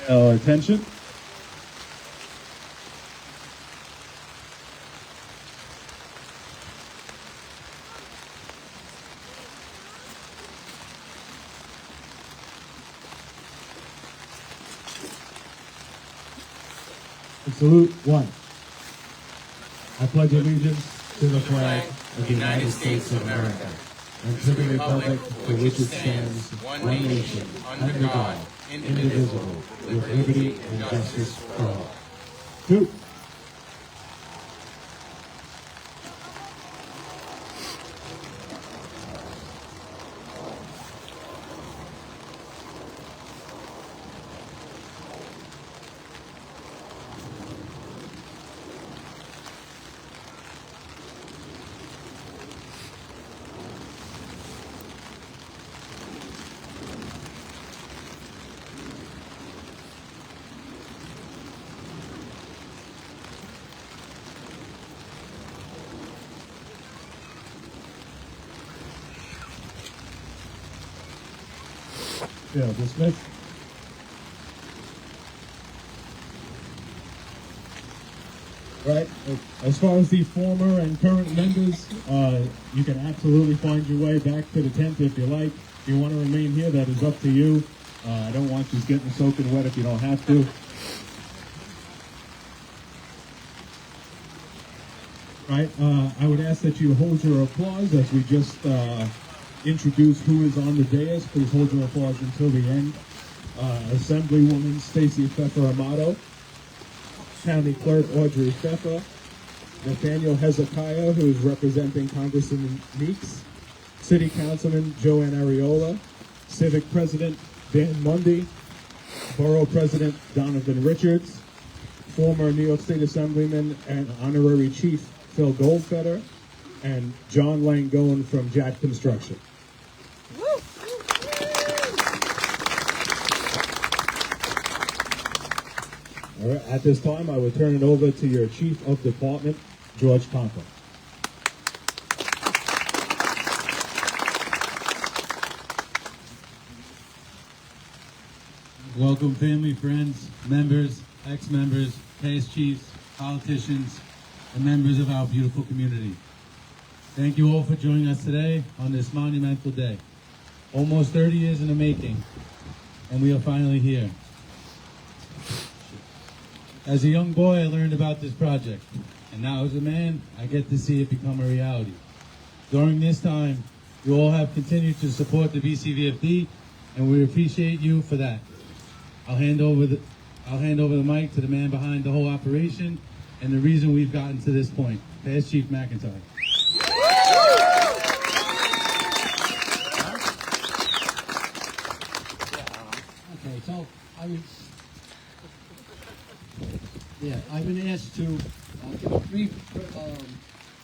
Attention. Salute one. I pledge allegiance to the flag of the United States of America and to the republic for which it stands, one nation, under God, indivisible, with liberty and justice for all. Two. Yeah, dismissed. Right. As far as the former and current members, you can absolutely find your way back to the tent if you like. If you want to remain here, that is up to you. I don't want you getting soaking wet if you don't have to. Right. I would ask that you hold your applause as we just introduce who is on the dais. Please hold your applause until the end. Assemblywoman Stacy Pfeffer Amato, County Clerk Audrey Pfeffer, Nathaniel Hezekiah, who is representing Congressman Meeks, City Councilman Joanne Ariola, Civic President Dan Mundy, Borough President Donovan Richards, former New York State Assemblyman and Honorary Chief Phil Goldfeder, and John Langone from Jack Construction. All right, at this time, I will turn it over to your Chief of Department, George Conklin. Welcome, family, friends, members, ex-members, past chiefs, politicians, and members of our beautiful community. Thank you all for joining us today on this monumental day. Almost 30 years in the making, and we are finally here. As a young boy, I learned about this project, and now as a man, I get to see it become a reality. During this time, you all have continued to support the VFD, and we appreciate you for that. I'll hand over the mic to the man behind the whole operation and the reason we've gotten to this point, Past Chief McIntyre. Okay, so I've been asked to give a brief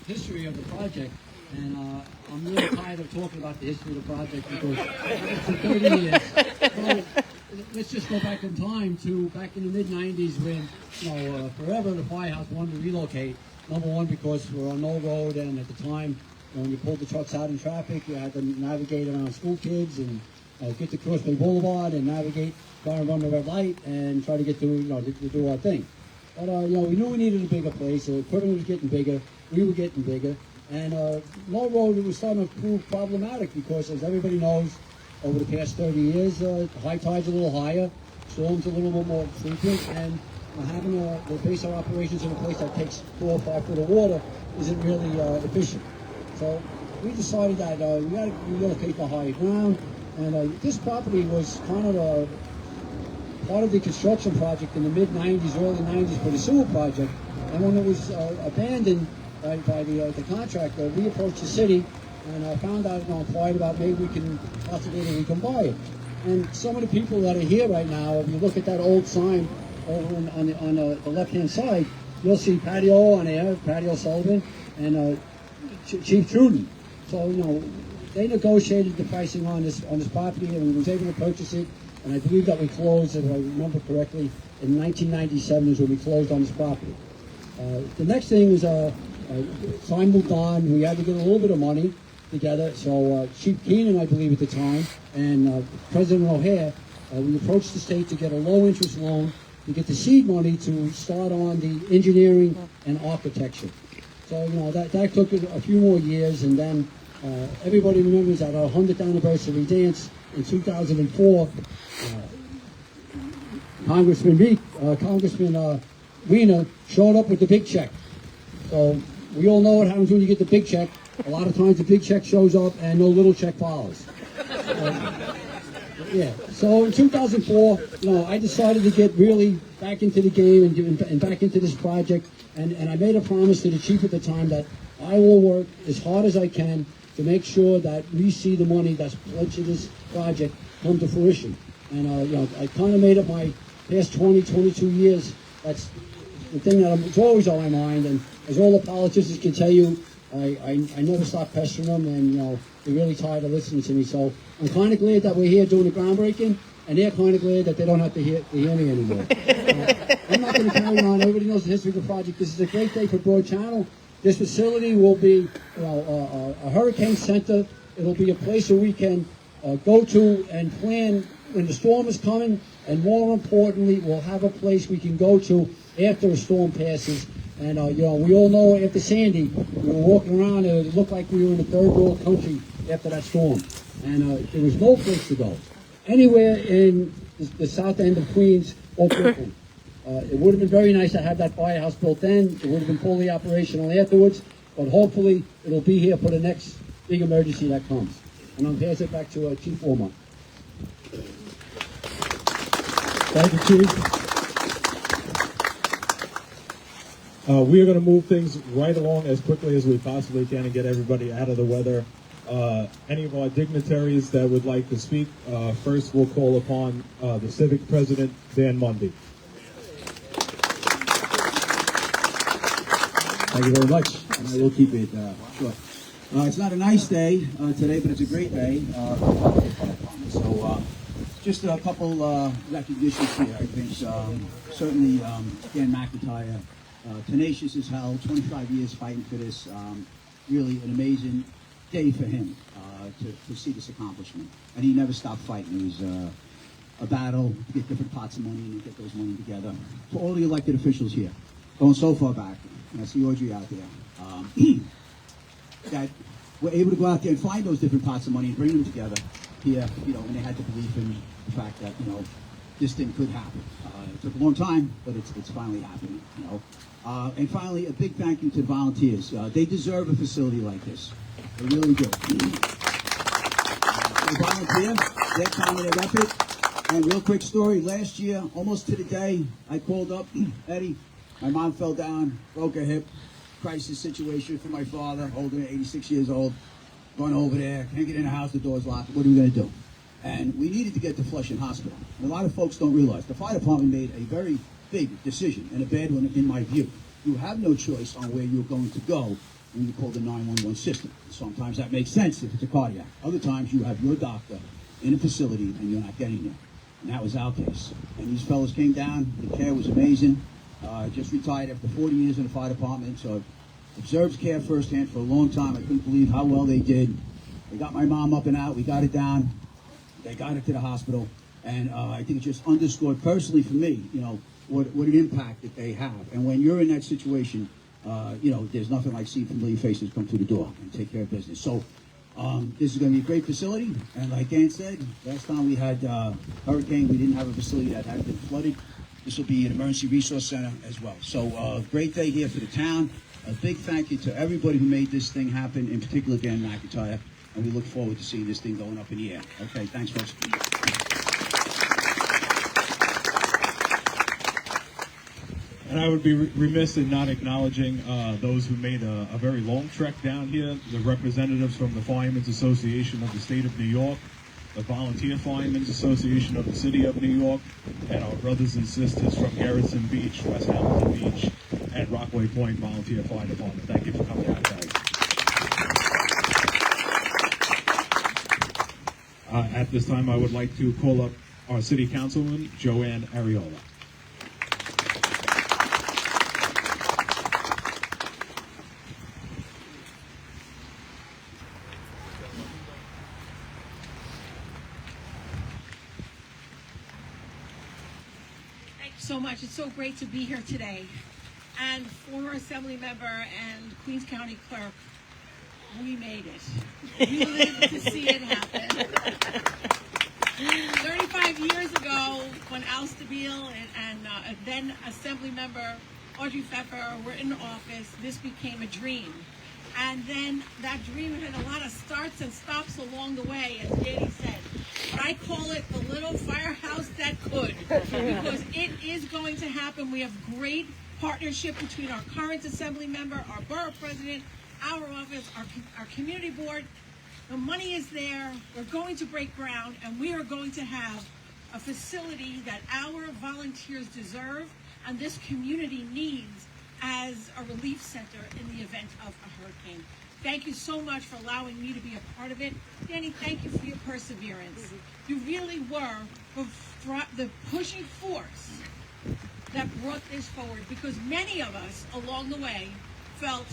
history of the project, and I'm really tired of talking about the history of the project because it's for 30 years. So let's just go back in time to back in the mid-90s when, forever the firehouse wanted to relocate. Number one, because we're on no road, and at the time, when you pulled the trucks out in traffic, you had to navigate around school kids and get to Cross Bay Blvd and navigate, try and run the red light and try to get to do our thing. But we knew we needed a bigger place. The equipment was getting bigger. We were getting bigger, and no road was starting to prove problematic because, as everybody knows, over the past 30 years, high tide's a little higher, storms a little bit more frequent, and having to base our operations in a place that takes 4 or 5 foot of water isn't really efficient. So we decided that we had to relocate to higher ground, and this property was kind of part of the construction project in the mid-90s, early 90s for the sewer project. And when it was abandoned by the contractor, we approached the city and found out and inquired about maybe we can possibly buy it. And some of the people that are here right now, if you look at that old sign over on the left-hand side, you'll see Patio on there, Patio Sullivan, and Chief Truden. So they negotiated the pricing on this property, and we was able to purchase it. And I believe that we closed, if I remember correctly, in 1997 is when we closed on this property. The next thing was time moved on. We had to get a little bit of money together. So Chief Keenan, I believe at the time, and President O'Hare we approached the state to get a low-interest loan to get the seed money to start on the engineering and architecture. So, that took a few more years, and then everybody remembers at our 100th anniversary dance in 2004, Congressman Weiner showed up with the big check. So we all know what happens when you get the big check. A lot of times the big check shows up and no little check follows. Yeah. So in 2004, I decided to get really back into the game and back into this project. And I made a promise to the chief at the time that I will work as hard as I can to make sure that we see the money that's pledged to this project come to fruition. And I kind of made up my past 22 years. That's the thing it's always on my mind. And as all the politicians can tell you, I never stop pestering them, and they're really tired of listening to me. So I'm kind of glad that we're here doing the groundbreaking, and they're kind of glad that they don't have to hear me anymore. I'm not going to carry on. Everybody knows the history of the project. This is a great day for Broad Channel. This facility will be a hurricane center. It'll be a place where we can go to and plan when the storm is coming, and more importantly, we'll have a place we can go to after a storm passes. And we all know after Sandy, we were walking around and it looked like we were in a third world country after that storm. And there was no place to go. Anywhere in the south end of Queens or Brooklyn. It would have been very nice to have that firehouse built then. It would have been fully operational afterwards. But hopefully, it'll be here for the next big emergency that comes. And I'll pass it back to Chief Foreman. Thank you, Chief. We are going to move things right along as quickly as we possibly can and get everybody out of the weather. Any of our dignitaries that would like to speak, first we'll call upon the Civic President, Dan Mundy. Thank you very much, and I will keep it short. It's not a nice day today, but it's a great day. So just a couple recognitions here. I think certainly Dan McIntyre, tenacious as hell, 25 years fighting for this. Really an amazing day for him to see this accomplishment. And he never stopped fighting. It was a battle to get different pots of money and get those money together. For all the elected officials here, going so far back, and I see Audrey out there, that were able to go out there and find those different pots of money and bring them together here, and they had to believe in the fact that, this thing could happen. It took a long time, but it's finally happening, And finally, a big thank you to the volunteers. They deserve a facility like this. They really do. They volunteer, their time and their effort. And real quick story, last year, almost to the day, I called up Eddie. My mom fell down, broke her hip, crisis situation for my father, older, 86 years old. Going over there, can't get in the house, the door's locked. What are we going to do? And we needed to get to Flushing Hospital. And a lot of folks don't realize the fire department made a very big decision, and a bad one in my view. You have no choice on where you're going to go when you call the 911 system. Sometimes that makes sense if it's a cardiac. Other times you have your doctor in a facility and you're not getting there. And that was our case. And these fellows came down. The care was amazing. Just retired after 40 years in the fire department, so observed care firsthand for a long time. I couldn't believe how well they did. They got my mom up and out. We got it down. They got it to the hospital. And I think it just underscored personally for me, what an impact that they have. And when you're in that situation, there's nothing like seeing familiar faces come through the door and take care of business. So this is going to be a great facility. And like Dan said, last time we had hurricane, we didn't have a facility that had been flooded. This will be an emergency resource center as well. So great day here for the town. A big thank you to everybody who made this thing happen, in particular Dan McIntyre. And we look forward to seeing this thing going up in the air. Okay, thanks, folks. And I would be remiss in not acknowledging those who made a very long trek down here, the representatives from the Firemen's Association of the State of New York, the Volunteer Firemen's Association of the City of New York, and our brothers and sisters from Garrison Beach, West Hamilton Beach, and Rockaway Point Volunteer Fire Department. Thank you for coming out, guys. At this time, I would like to call up our City Councilwoman, Joanne Ariola. so much. It's so great to be here today. And former Assembly member and Queens County Clerk, we made it. We lived to see it happen. 35 years ago, when Al Stabile and then Assembly member Audrey Pfeffer were in office, this became a dream. And then that dream had a lot of starts and stops along the way, as Danny said. But I call it the little firehouse that could, because it is going to happen. We have great partnership between our current Assembly member, our borough president, our office, our community board. The money is there. We're going to break ground, and we are going to have a facility that our volunteers deserve and this community needs as a relief center in the event of a hurricane. Thank you so much for allowing me to be a part of it. Danny, thank you for your perseverance. You really were the pushing force that brought this forward, because many of us along the way felt,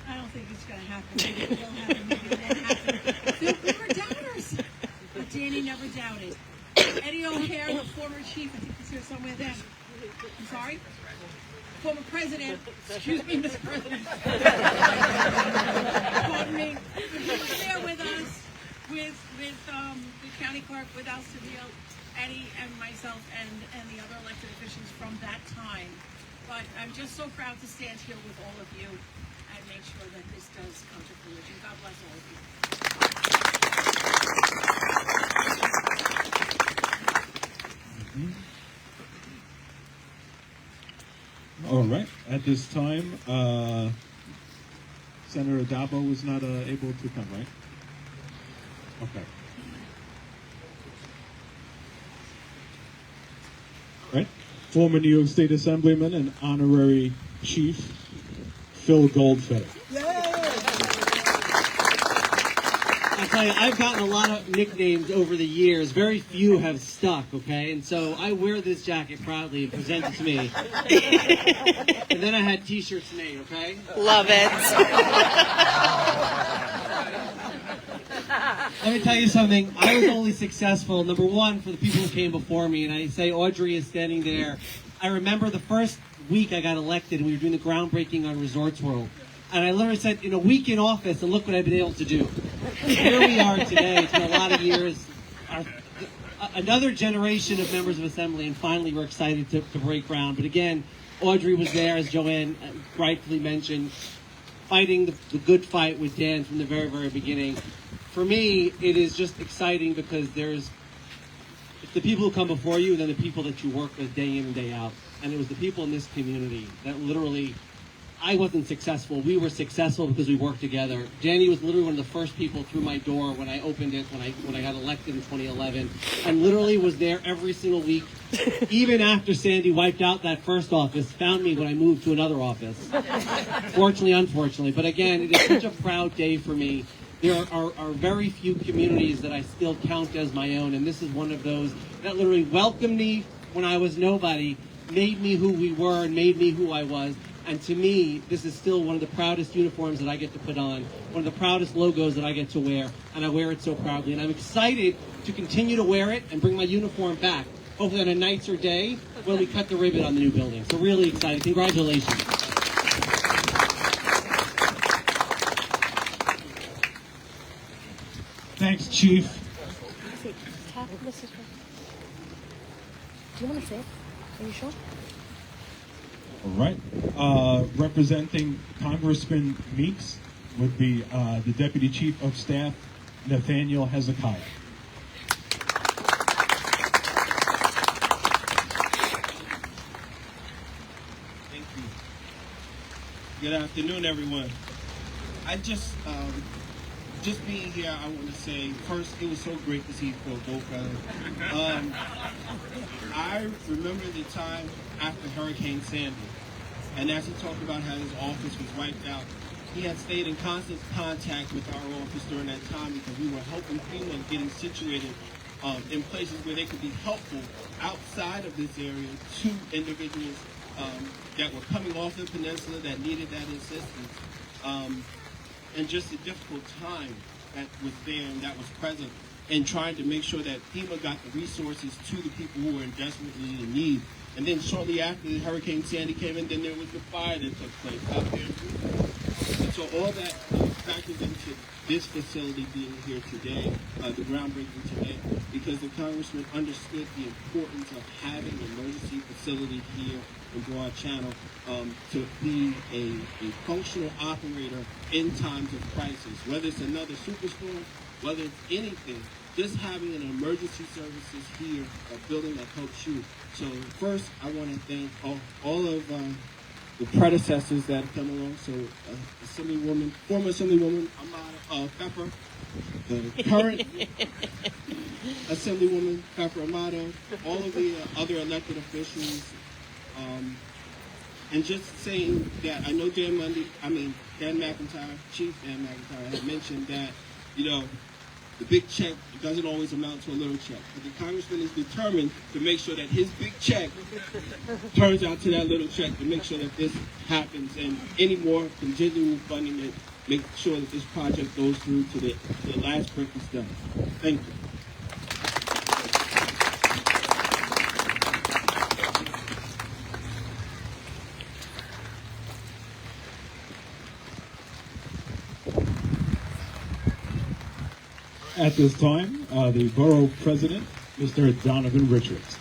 I don't think it's going to happen. Maybe it will happen. Maybe it won't happen. We were doubters. But Danny never doubted. Eddie O'Hare, the former chief, I think he's here somewhere there. I'm sorry? Former president, excuse me, Mr. President. Pardon me. He was there with us, with the county clerk, with Al Stabile, Eddie, and myself, and the other elected officials from that time. But I'm just so proud to stand here with all of you and make sure that this does come to fruition. God bless all of you. All right. At this time, Senator Dabo was not able to come, right? Okay. Right. Former New York State Assemblyman and Honorary Chief Phil Goldfeder. I tell you, I've gotten a lot of nicknames over the years. Very few have stuck, okay? And so I wear this jacket proudly and present it to me. And then I had T-shirts made, okay? Love it. Let me tell you something. I was only successful, number one, for the people who came before me. And I say Audrey is standing there. I remember the first week I got elected, and we were doing the groundbreaking on Resorts World. And I literally said, in a week in office, and look what I've been able to do. Here we are today. It's been a lot of years. Another generation of members of Assembly, and finally we're excited to break ground. But again, Audrey was there, as Joanne rightfully mentioned, fighting the good fight with Dan from the very, very beginning. For me, it is just exciting because it's the people who come before you and then the people that you work with day in and day out. And it was the people in this community that literally, I wasn't successful. We were successful because we worked together. Danny was literally one of the first people through my door when I opened it, when I got elected in 2011, and literally was there every single week, even after Sandy wiped out that first office, found me when I moved to another office. Fortunately, unfortunately. But again, it is such a proud day for me. There are very few communities that I still count as my own, and this is one of those that literally welcomed me when I was nobody, made me who we were, and made me who I was. And to me, this is still one of the proudest uniforms that I get to put on, one of the proudest logos that I get to wear, and I wear it so proudly. And I'm excited to continue to wear it and bring my uniform back, hopefully on a nicer day when we cut the ribbon on the new building. So really excited. Congratulations. Thanks, Chief. Do you want to say it? Are you sure? All right. Representing Congressman Meeks would be the Deputy Chief of Staff, Nathaniel Hezekiah. Thank you. Good afternoon, everyone. I just being here, I want to say, first, it was so great to see Phil Goldfeder. I remember the time after Hurricane Sandy, and as he talked about how his office was wiped out, he had stayed in constant contact with our office during that time because we were helping FEMA getting situated in places where they could be helpful outside of this area to individuals that were coming off the peninsula that needed that assistance. And just a difficult time that was there and that was present, and trying to make sure that FEMA got the resources to the people who were in desperately in need. And then shortly after the Hurricane Sandy came in, then there was the fire that took place out there. And so all that factors into this facility being here today, the groundbreaking today, because the congressman understood the importance of having an emergency facility here in Broad Channel to be a functional operator in times of crisis, whether it's another superstorm, whether it's anything. Just having an emergency services here, a building that helps you. So first, I want to thank all of the predecessors that have come along. So former Assemblywoman Amado Pepper, the current Assemblywoman Pepper Amato, all of the other elected officials, and just saying that I know Dan McIntyre, Chief Dan McIntyre, had mentioned that, the big check doesn't always amount to a little check. But the congressman is determined to make sure that his big check turns out to that little check to make sure that this happens, and any more continual funding that make sure that this project goes through to the last brick is done. Thank you. At this time, the Borough President, Mr. Donovan Richards.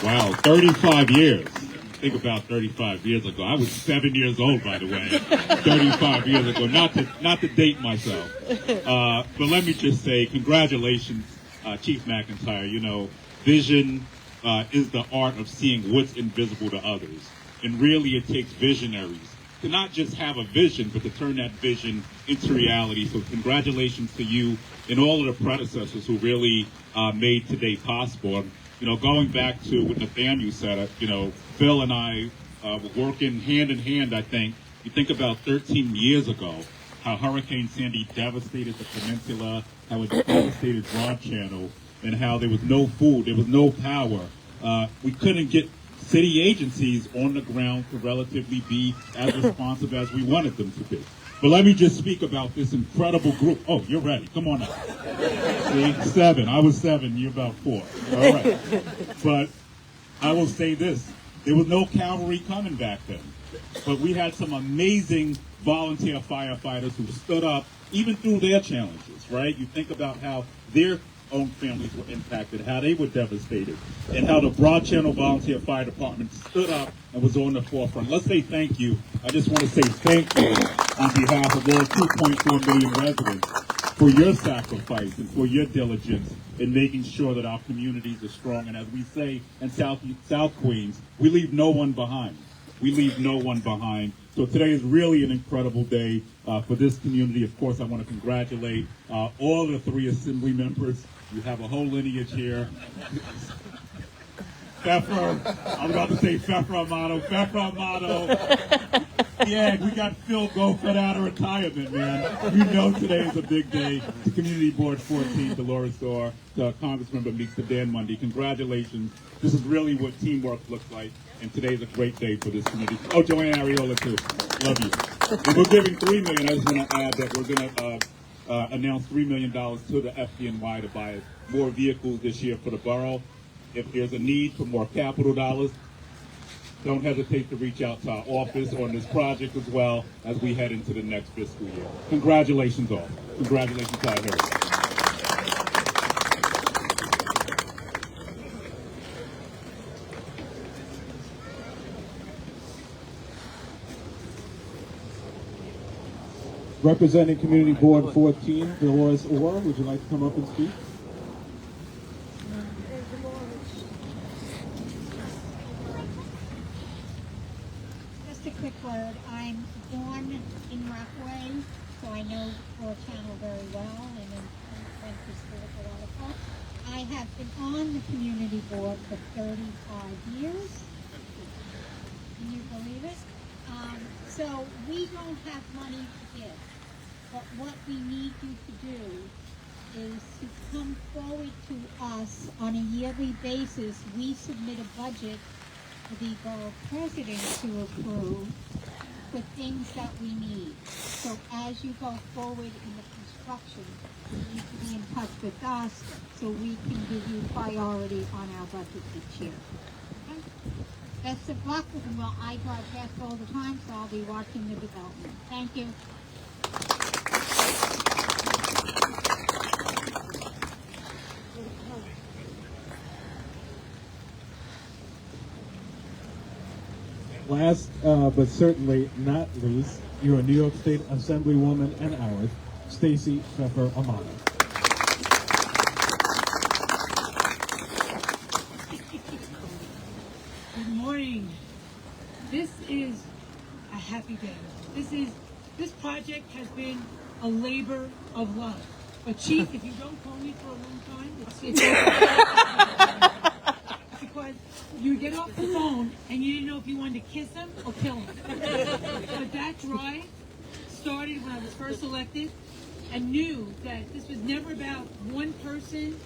Wow, 35 years. Think about 35 years ago. I was 7 years old, by the way. 35 years ago. Not to date myself. But let me just say, congratulations, Chief McIntyre. Vision is the art of seeing what's invisible to others. And really, it takes visionaries to not just have a vision, but to turn that vision into reality. So congratulations to you and all of the predecessors who really made today possible. And, going back to what Nathaniel said, Phil and I were working hand in hand, I think. You think about 13 years ago, how Hurricane Sandy devastated the peninsula, how it devastated Broad Channel, and how there was no food, there was no power. We couldn't get city agencies on the ground to relatively be as responsive as we wanted them to be. But let me just speak about this incredible group. Oh, you're ready. Come on up. See, 7. I was 7. You're about 4. All right. But I will say this. There was no cavalry coming back then. But we had some amazing volunteer firefighters who stood up even through their challenges, right? You think about how their own families were impacted, how they were devastated, and how the Broad Channel Volunteer Fire Department stood up and was on the forefront. Let's say thank you. I just want to say thank you on behalf of all 2.4 million residents for your sacrifice and for your diligence in making sure that our communities are strong. And as we say in South Queens, we leave no one behind. We leave no one behind. So today is really an incredible day for this community. Of course, I want to congratulate all the 3 assembly members. You have a whole lineage here. Pfeffer, I'm about to say Pfeffer Amato. Yeah, we got Phil Goffert out of retirement, man. Today is a big day. To Community Board 14, Dolores Dorr, to Congressmember Meeks, to Dan Mundy. Congratulations. This is really what teamwork looks like. And today's a great day for this community. Oh, Joanne Ariola, too. Love you. And we're giving $3 million. I just want to add that we're going to announce $3 million to the FDNY to buy more vehicles this year for the borough. If there's a need for more capital dollars, don't hesitate to reach out to our office on this project as well as we head into the next fiscal year. Congratulations all. Congratulations to our heritage. Representing Community Board 14, Dolores Orr, would you like to come up and speak? Just a quick word. I'm born in Rockaway, so I know Broad Channel very well, and went to school with a lot of folks. I have been on the community board for 35 years. Can you believe it? So we don't have money to give, but what we need you to do is to come forward to us on a yearly basis. We submit a budget for the borough president to approve for things that we need. So as you go forward in the construction, you need to be in touch with us so we can give you priority on our budget each year. Okay? Best of luck, and well, I drive fast all the time, so I'll be watching the development. Thank you. Last, but certainly not least, your New York State Assemblywoman and ours, Stacey Pfeffer Amato. Good morning. This is a happy day. This project has been a labor of love. But Chief, if you don't call me for a long time, it's because you get off the phone and you didn't know if you wanted to kiss him or kill him. But that drive started when I was first elected, and knew that this was never about one person,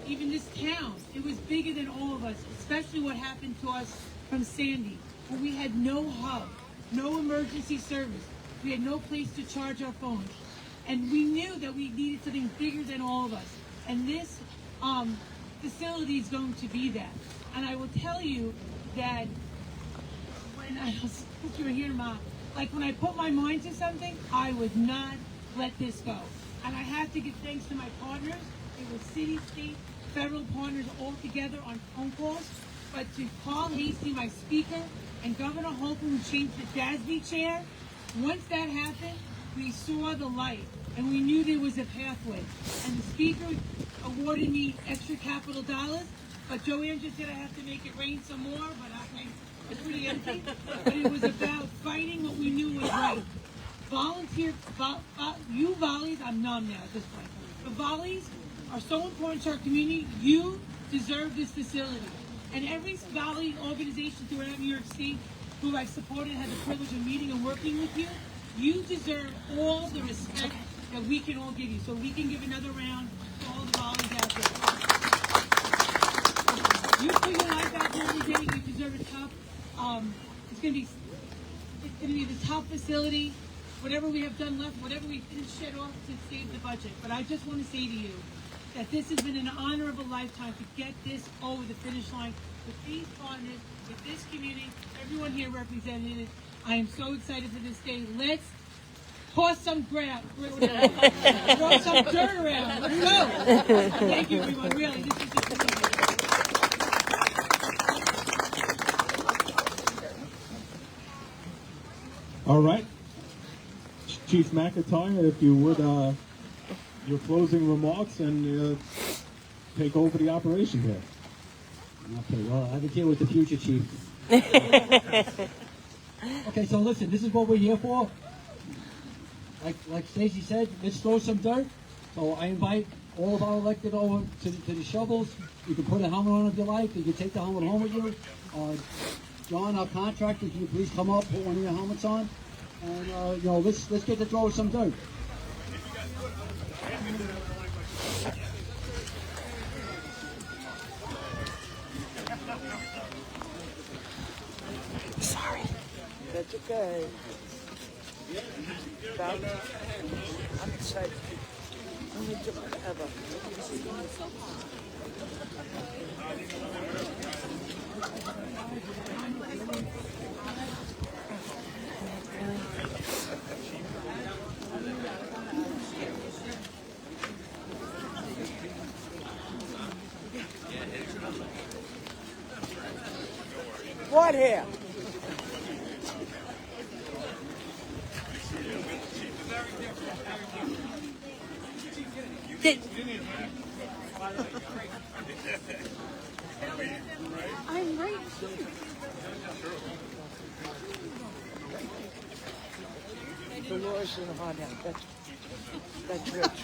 even this town. It was bigger than all of us, especially what happened to us from Sandy, where we had no hub, no emergency service. We had no place to charge our phones. And we knew that we needed something bigger than all of us. And this facility is going to be that. And I will tell you that when I was, you were here, Ma, like when I put my mind to something, I would not let this go. And I have to give thanks to my partners. It was city, state, federal partners all together on phone calls. But to Carl Hasty, my speaker, and Governor Holcomb, who changed the DASB chair, once that happened, we saw the light, and we knew there was a pathway. And the speaker awarded me extra capital dollars, but Joanne just said I have to make it rain some more, but it's pretty empty. But it was about fighting what we knew was right. Volunteer, you volleys, I'm numb now at this point. The volleys are so important to our community. You deserve this facility. And every volley organization throughout New York State who I've supported, had the privilege of meeting and working with you, you deserve all the respect that we can all give you. So we can give another round to all the volleys out there. You put your life out there every day. You deserve a top. It's going to be the top facility. Whatever we have done left, whatever we can shed off to save the budget. But I just want to say to you that this has been an honor of a lifetime to get this over the finish line with these partners, with this community, everyone here represented. I am so excited for this day. Let's toss some ground, throw some dirt around. Let's go. Thank you, everyone. Really, this is just amazing. All right. Chief McIntyre, if you would, your closing remarks and take over the operation here. Okay, well, I begin with the future chief. Okay, so listen, this is what we're here for. Like Stacey said, let's throw some dirt. So I invite all of our elected over to the shovels. You can put a helmet on if you like. You can take the helmet home with you. John, our contractor, can you please come up, put one of your helmets on, and let's get to throw some dirt. Sorry. That's okay. I'm excited. I'm going to do whatever. What here? I'm right here. Dolores and hot hat. That's rich.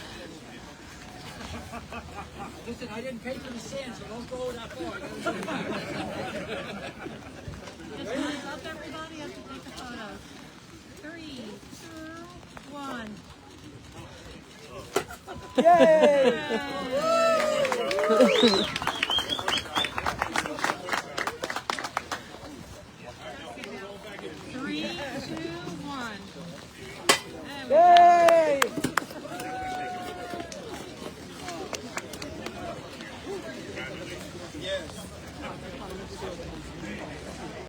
Listen, I didn't pay for the sand, so don't go that far. Up everybody, have to take a photo. 3, 2, 1. Yay! Three, two, one. Yay! you.